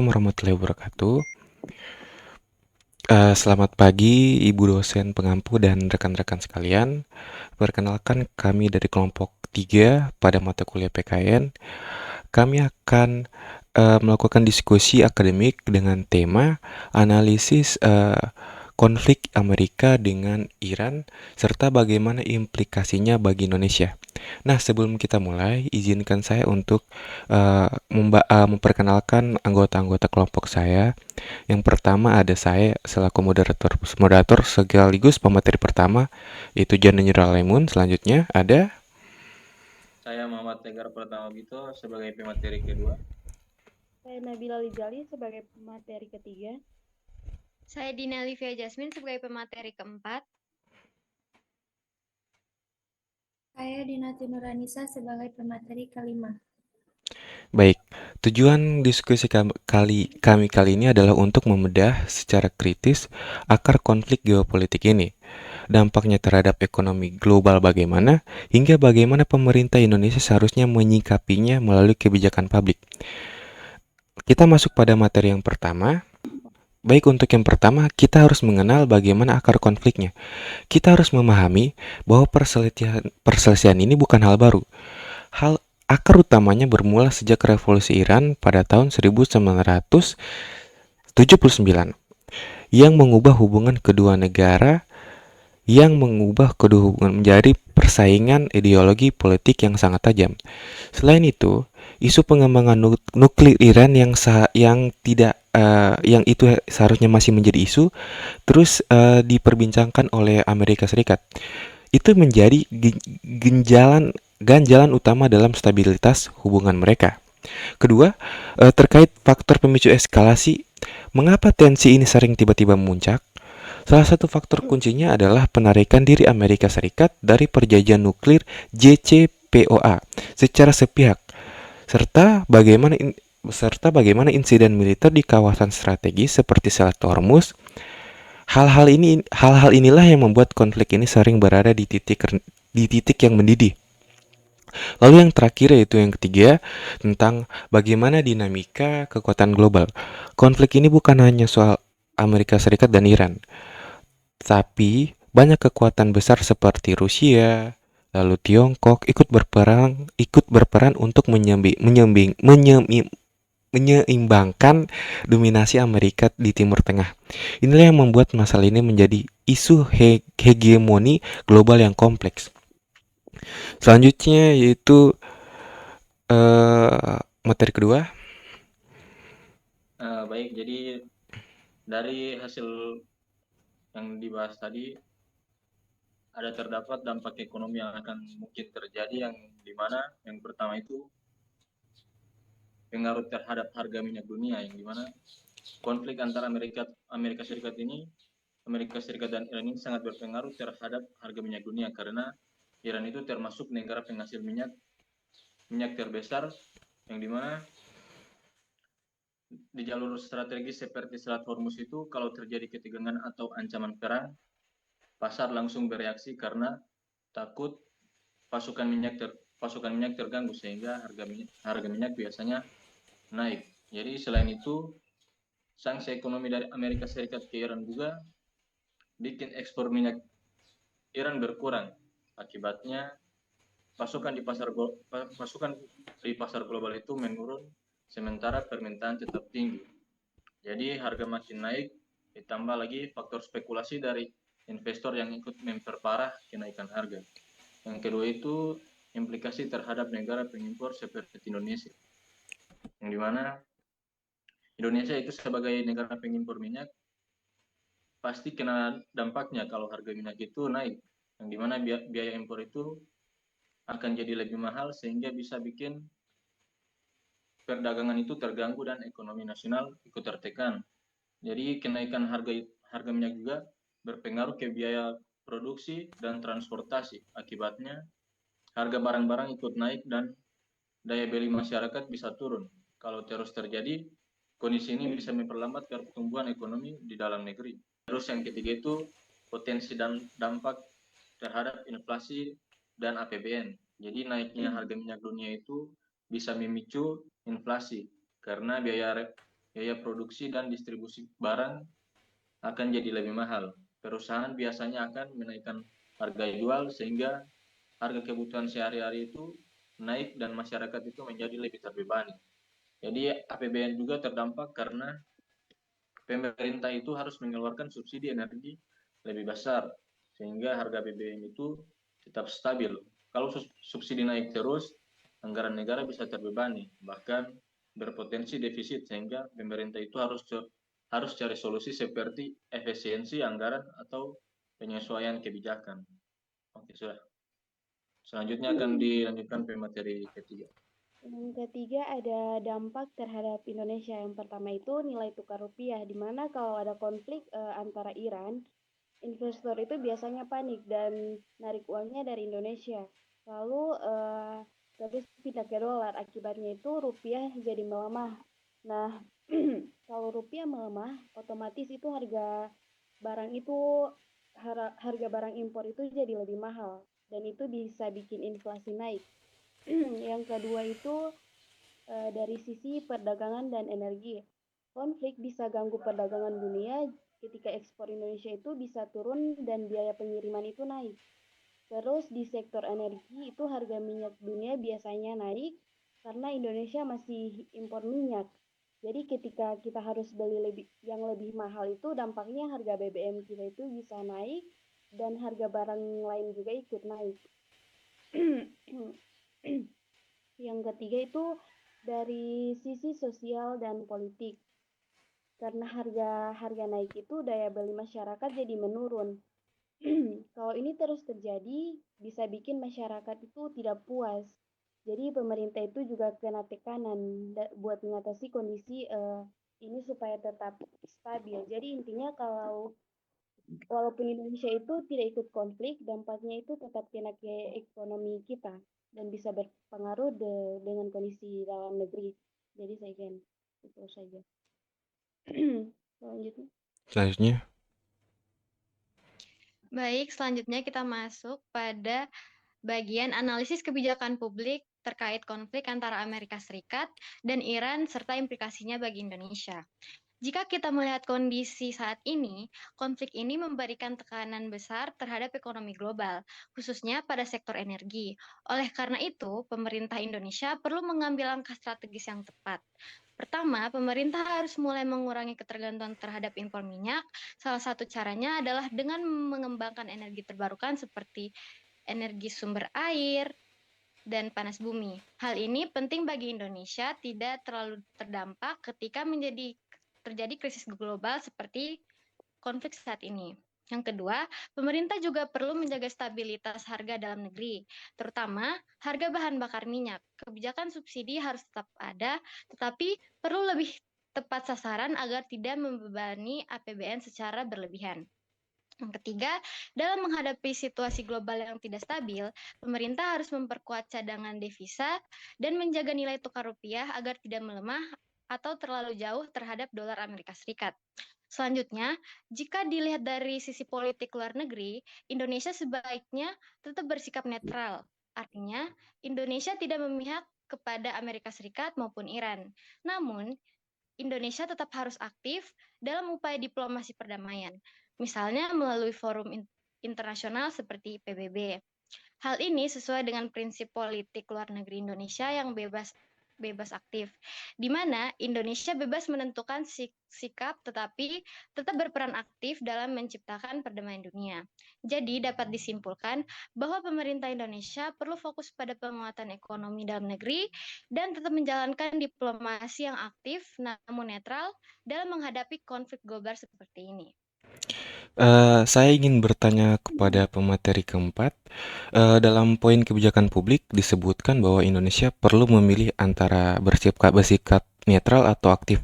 Warahmatullahi wabarakatuh. Selamat pagi Ibu dosen pengampu dan rekan-rekan sekalian. Perkenalkan kami dari kelompok 3 pada mata kuliah PKN. Kami akan melakukan diskusi akademik dengan tema analisis konflik Amerika dengan Iran serta bagaimana implikasinya bagi Indonesia. Nah, sebelum kita mulai, izinkan saya untuk memperkenalkan anggota-anggota kelompok saya. Yang pertama ada saya selaku moderator sekaligus pemateri pertama, yaitu John General Lemon. Selanjutnya ada Saya Muhammad Tegar Pratama Bito sebagai pemateri kedua. Saya Nabila Lizali sebagai pemateri ketiga. Saya Dina Livia Jasmine sebagai pemateri keempat. Saya Dinati Nuranisa sebagai pemateri kelima. Baik, tujuan diskusi kami kali ini adalah untuk membedah secara kritis akar konflik geopolitik ini, dampaknya terhadap ekonomi global bagaimana, hingga bagaimana pemerintah Indonesia seharusnya menyikapinya melalui kebijakan publik. Kita masuk pada materi yang pertama. Baik, untuk yang pertama, kita harus mengenal bagaimana akar konfliknya. Kita harus memahami bahwa perselisihan ini bukan hal baru. Akar utamanya bermula sejak revolusi Iran pada tahun 1979 yang mengubah hubungan kedua negara menjadi persaingan ideologi politik yang sangat tajam. Selain itu, isu pengembangan nuklir Iran yang itu seharusnya masih menjadi isu terus diperbincangkan oleh Amerika Serikat. Itu menjadi ganjalan utama dalam stabilitas hubungan mereka. Kedua, terkait faktor pemicu eskalasi, mengapa tensi ini sering tiba-tiba memuncak? Salah satu faktor kuncinya adalah penarikan diri Amerika Serikat dari perjanjian nuklir JCPOA secara sepihak, serta bagaimana insiden militer di kawasan strategis seperti Selat Hormuz. Hal-hal inilah yang membuat konflik ini sering berada di titik yang mendidih. Lalu yang terakhir, yaitu yang ketiga, tentang bagaimana dinamika kekuatan global. Konflik ini bukan hanya soal Amerika Serikat dan Iran, tapi banyak kekuatan besar seperti Rusia, lalu Tiongkok ikut berperan untuk menyeimbangkan dominasi Amerika di Timur Tengah. Inilah yang membuat masalah ini menjadi isu hegemoni global yang kompleks. Selanjutnya yaitu materi kedua. Baik, jadi dari hasil yang dibahas tadi ada terdapat dampak ekonomi yang akan mungkin terjadi, yang dimana yang pertama itu pengaruh terhadap harga minyak dunia, yang dimana konflik antara Amerika Serikat dan Iran ini sangat berpengaruh terhadap harga minyak dunia, karena Iran itu termasuk negara penghasil minyak terbesar, yang dimana di jalur strategis seperti Selat Hormuz itu kalau terjadi ketegangan atau ancaman perang, pasar langsung bereaksi karena takut pasokan minyak terganggu, sehingga harga minyak biasanya naik. Jadi selain itu, sanksi ekonomi dari Amerika Serikat ke Iran juga bikin ekspor minyak Iran berkurang. Akibatnya pasokan di pasar global itu menurun, sementara permintaan tetap tinggi. Jadi harga makin naik, ditambah lagi faktor spekulasi dari investor yang ikut memperparah kenaikan harga. Yang kedua itu implikasi terhadap negara pengimpor seperti Indonesia, yang dimana Indonesia itu sebagai negara pengimpor minyak pasti kena dampaknya kalau harga minyak itu naik, yang dimana biaya impor itu akan jadi lebih mahal, sehingga bisa bikin perdagangan itu terganggu dan ekonomi nasional ikut tertekan. Jadi kenaikan harga minyak juga berpengaruh ke biaya produksi dan transportasi. Akibatnya harga barang-barang ikut naik dan daya beli masyarakat bisa turun. Kalau terus terjadi, kondisi ini bisa memperlambat pertumbuhan ekonomi di dalam negeri. Terus yang ketiga itu potensi dan dampak terhadap inflasi dan APBN. Jadi naiknya harga minyak dunia itu bisa memicu inflasi karena biaya produksi dan distribusi barang akan jadi lebih mahal. Perusahaan biasanya akan menaikkan harga jual sehingga harga kebutuhan sehari-hari itu naik dan masyarakat itu menjadi lebih terbebani. Jadi APBN juga terdampak karena pemerintah itu harus mengeluarkan subsidi energi lebih besar sehingga harga BBM itu tetap stabil. Kalau subsidi naik terus, anggaran negara bisa terbebani, bahkan berpotensi defisit sehingga pemerintah itu harus cari solusi seperti efisiensi anggaran atau penyesuaian kebijakan. Oke, sudah. Selanjutnya akan dilanjutkan pemateri ketiga. Yang ketiga ada dampak terhadap Indonesia. Yang pertama itu nilai tukar rupiah, di mana kalau ada konflik antara Iran, investor itu biasanya panik dan narik uangnya dari Indonesia. Lalu terus pindah ke dolar. Akibatnya itu rupiah jadi melemah. Nah, kalau rupiah melemah, otomatis itu harga barang impor itu jadi lebih mahal dan itu bisa bikin inflasi naik. Yang kedua itu dari sisi perdagangan dan energi. Konflik bisa ganggu perdagangan dunia ketika ekspor Indonesia itu bisa turun dan biaya pengiriman itu naik. Terus di sektor energi itu harga minyak dunia biasanya naik karena Indonesia masih impor minyak. Jadi ketika kita harus beli yang lebih mahal itu dampaknya harga BBM kita itu bisa naik dan harga barang lain juga ikut naik. Yang ketiga itu dari sisi sosial dan politik. Karena harga naik itu daya beli masyarakat jadi menurun. Kalau ini terus terjadi, bisa bikin masyarakat itu tidak puas. Jadi pemerintah itu juga kena tekanan buat mengatasi kondisi ini supaya tetap stabil. Jadi intinya walaupun Indonesia itu tidak ikut konflik, dampaknya itu tetap kena ke ekonomi kita dan bisa berpengaruh dengan kondisi dalam negeri. Jadi saya kira itu saja. Selanjutnya. Selanjutnya, Baik, selanjutnya kita masuk pada bagian analisis kebijakan publik terkait konflik antara Amerika Serikat dan Iran serta implikasinya bagi Indonesia. Jika kita melihat kondisi saat ini, konflik ini memberikan tekanan besar terhadap ekonomi global, khususnya pada sektor energi. Oleh karena itu, pemerintah Indonesia perlu mengambil langkah strategis yang tepat. Pertama, pemerintah harus mulai mengurangi ketergantungan terhadap impor minyak. Salah satu caranya adalah dengan mengembangkan energi terbarukan seperti energi sumber air, dan panas bumi. Hal ini penting bagi Indonesia tidak terlalu terdampak ketika terjadi krisis global seperti konflik saat ini. Yang kedua, pemerintah juga perlu menjaga stabilitas harga dalam negeri, terutama harga bahan bakar minyak. Kebijakan subsidi harus tetap ada, tetapi perlu lebih tepat sasaran agar tidak membebani APBN secara berlebihan. Yang ketiga, dalam menghadapi situasi global yang tidak stabil, pemerintah harus memperkuat cadangan devisa dan menjaga nilai tukar rupiah agar tidak melemah atau terlalu jauh terhadap dolar Amerika Serikat. Selanjutnya, jika dilihat dari sisi politik luar negeri, Indonesia sebaiknya tetap bersikap netral. Artinya, Indonesia tidak memihak kepada Amerika Serikat maupun Iran. Namun, Indonesia tetap harus aktif dalam upaya diplomasi perdamaian, misalnya melalui forum internasional seperti PBB. Hal ini sesuai dengan prinsip politik luar negeri Indonesia yang bebas aktif, di mana Indonesia bebas menentukan sikap tetapi tetap berperan aktif dalam menciptakan perdamaian dunia. Jadi dapat disimpulkan bahwa pemerintah Indonesia perlu fokus pada penguatan ekonomi dalam negeri dan tetap menjalankan diplomasi yang aktif namun netral dalam menghadapi konflik global seperti ini. saya ingin bertanya kepada pemateri keempat. Dalam poin kebijakan publik disebutkan bahwa Indonesia perlu memilih antara bersikap netral atau aktif.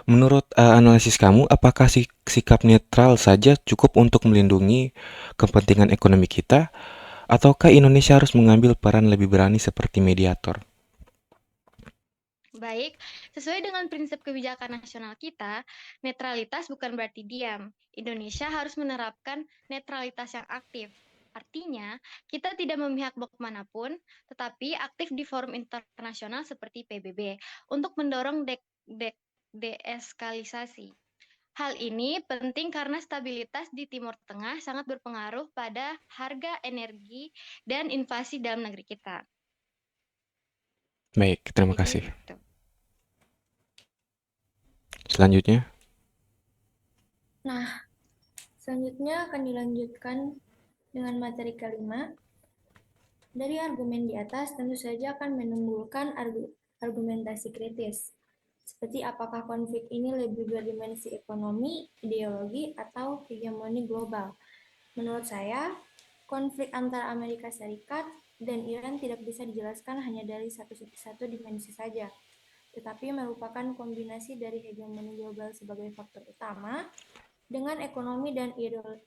Menurut analisis kamu, apakah sikap netral saja cukup untuk melindungi kepentingan ekonomi kita, ataukah Indonesia harus mengambil peran lebih berani seperti mediator? Baik, sesuai dengan prinsip kebijakan nasional kita, netralitas bukan berarti diam. Indonesia harus menerapkan netralitas yang aktif. Artinya, kita tidak memihak blok manapun, tetapi aktif di forum internasional seperti PBB untuk mendorong deeskalisasi. Hal ini penting karena stabilitas di Timur Tengah sangat berpengaruh pada harga energi dan inflasi dalam negeri kita. Baik, terima Jadi kasih. itu. Selanjutnya, Nah, selanjutnya akan dilanjutkan dengan materi kelima. Dari argumen di atas tentu saja akan menimbulkan argumentasi kritis. Seperti apakah konflik ini lebih berdimensi ekonomi, ideologi, atau hegemoni global. Menurut saya, konflik antara Amerika Serikat dan Iran tidak bisa dijelaskan hanya dari satu dimensi saja, tetapi merupakan kombinasi dari hegemoni global sebagai faktor utama dengan ekonomi dan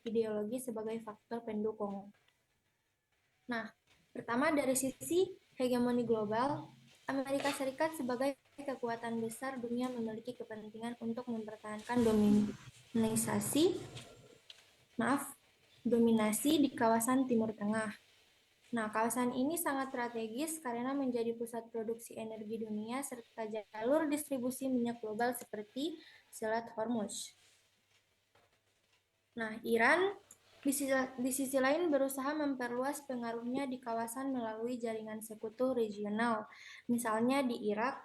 ideologi sebagai faktor pendukung. Nah, pertama dari sisi hegemoni global, Amerika Serikat sebagai kekuatan besar dunia memiliki kepentingan untuk mempertahankan dominasi di kawasan Timur Tengah. Nah, kawasan ini sangat strategis karena menjadi pusat produksi energi dunia serta jalur distribusi minyak global seperti Selat Hormuz. Nah, Iran di sisi lain berusaha memperluas pengaruhnya di kawasan melalui jaringan sekutu regional, misalnya di Irak,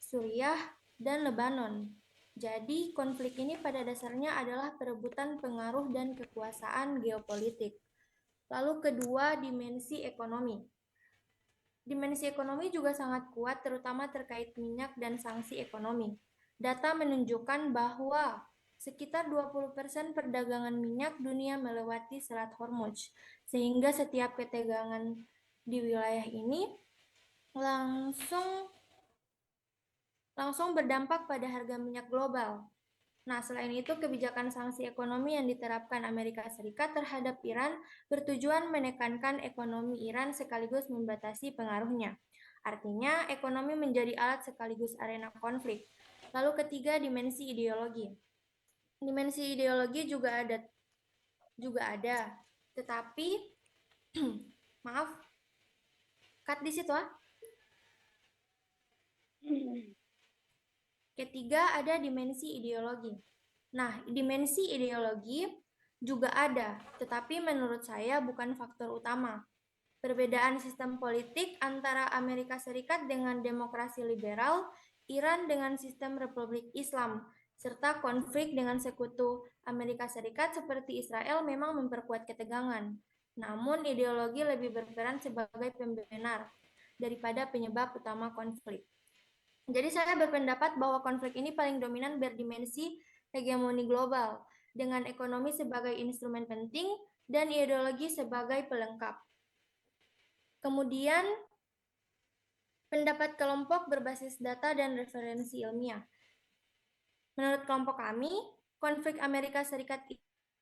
Suriah, dan Lebanon. Jadi, konflik ini pada dasarnya adalah perebutan pengaruh dan kekuasaan geopolitik. Lalu kedua, dimensi ekonomi. Dimensi ekonomi juga sangat kuat, terutama terkait minyak dan sanksi ekonomi. Data menunjukkan bahwa sekitar 20% perdagangan minyak dunia melewati Selat Hormuz, sehingga setiap ketegangan di wilayah ini langsung berdampak pada harga minyak global. Nah, selain itu, kebijakan sanksi ekonomi yang diterapkan Amerika Serikat terhadap Iran bertujuan menekankan ekonomi Iran sekaligus membatasi pengaruhnya. Artinya, ekonomi menjadi alat sekaligus arena konflik. Lalu ketiga, dimensi ideologi. Dimensi ideologi juga ada. Tetapi, maaf, cut di situ ah. Ketiga, ada dimensi ideologi. Nah, dimensi ideologi juga ada, tetapi menurut saya bukan faktor utama. Perbedaan sistem politik antara Amerika Serikat dengan demokrasi liberal, Iran dengan sistem republik Islam, serta konflik dengan sekutu Amerika Serikat seperti Israel memang memperkuat ketegangan. Namun, ideologi lebih berperan sebagai pembenar daripada penyebab utama konflik. Jadi saya berpendapat bahwa konflik ini paling dominan berdimensi hegemoni global, dengan ekonomi sebagai instrumen penting dan ideologi sebagai pelengkap. Kemudian, pendapat kelompok berbasis data dan referensi ilmiah. Menurut kelompok kami, konflik Amerika Serikat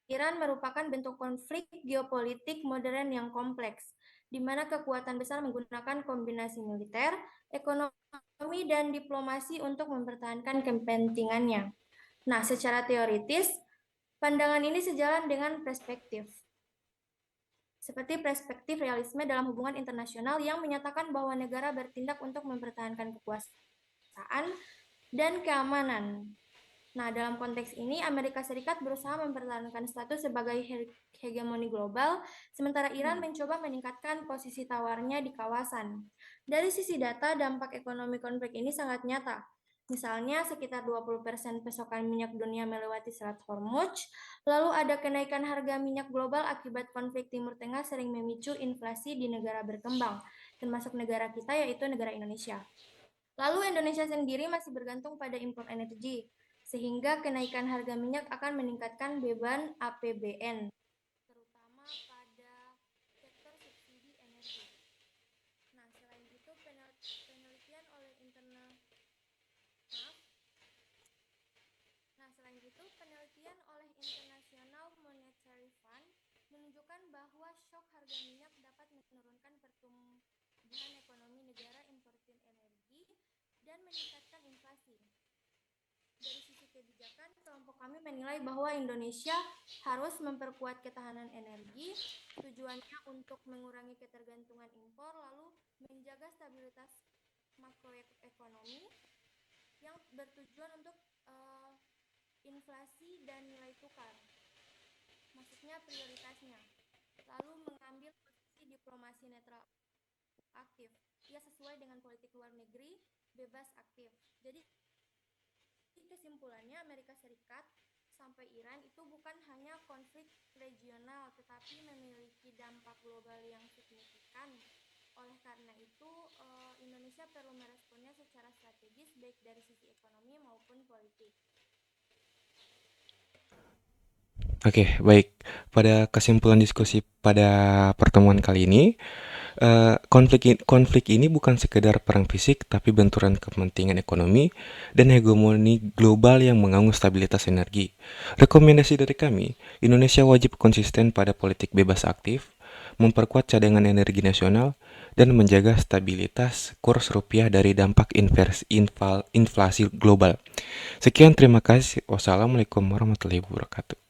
Iran merupakan bentuk konflik geopolitik modern yang kompleks, di mana kekuatan besar menggunakan kombinasi militer, ekonomi, dan diplomasi untuk mempertahankan kepentingannya. Nah, secara teoritis, pandangan ini sejalan dengan perspektif. Seperti perspektif realisme dalam hubungan internasional yang menyatakan bahwa negara bertindak untuk mempertahankan kekuasaan dan keamanan. Nah, dalam konteks ini, Amerika Serikat berusaha mempertahankan status sebagai hegemoni global, sementara Iran mencoba meningkatkan posisi tawarnya di kawasan. Dari sisi data, dampak ekonomi konflik ini sangat nyata. Misalnya, sekitar 20% pasokan minyak dunia melewati Selat Hormuz, lalu ada kenaikan harga minyak global akibat konflik Timur Tengah sering memicu inflasi di negara berkembang, termasuk negara kita yaitu negara Indonesia. Lalu Indonesia sendiri masih bergantung pada impor energi, sehingga kenaikan harga minyak akan meningkatkan beban APBN, terutama pada sektor subsidi energi. Nah, selain itu penelitian oleh International Monetary Fund menunjukkan bahwa shock harga minyak dapat menurunkan pertumbuhan ekonomi negara importir energi dan meningkatkan inflasi. Dari sisi kebijakan, kelompok kami menilai bahwa Indonesia harus memperkuat ketahanan energi, tujuannya untuk mengurangi ketergantungan impor, lalu menjaga stabilitas makroekonomi. yang bertujuan untuk inflasi dan nilai tukar. Maksudnya prioritasnya. Lalu mengambil posisi diplomasi netral aktif. Ia sesuai dengan politik luar negeri bebas aktif. Jadi kesimpulannya Amerika Serikat sampai Iran itu bukan hanya konflik regional tetapi memiliki dampak global yang signifikan. Oleh karena itu, Indonesia perlu meresponnya secara strategis baik dari sisi ekonomi maupun politik. Oke, baik. Pada kesimpulan diskusi pada pertemuan kali ini, konflik ini bukan sekedar perang fisik, tapi benturan kepentingan ekonomi dan hegemoni global yang mengganggu stabilitas energi. Rekomendasi dari kami, Indonesia wajib konsisten pada politik bebas aktif, memperkuat cadangan energi nasional, dan menjaga stabilitas kurs rupiah dari dampak inflasi global. Sekian, terima kasih. Wassalamualaikum warahmatullahi wabarakatuh.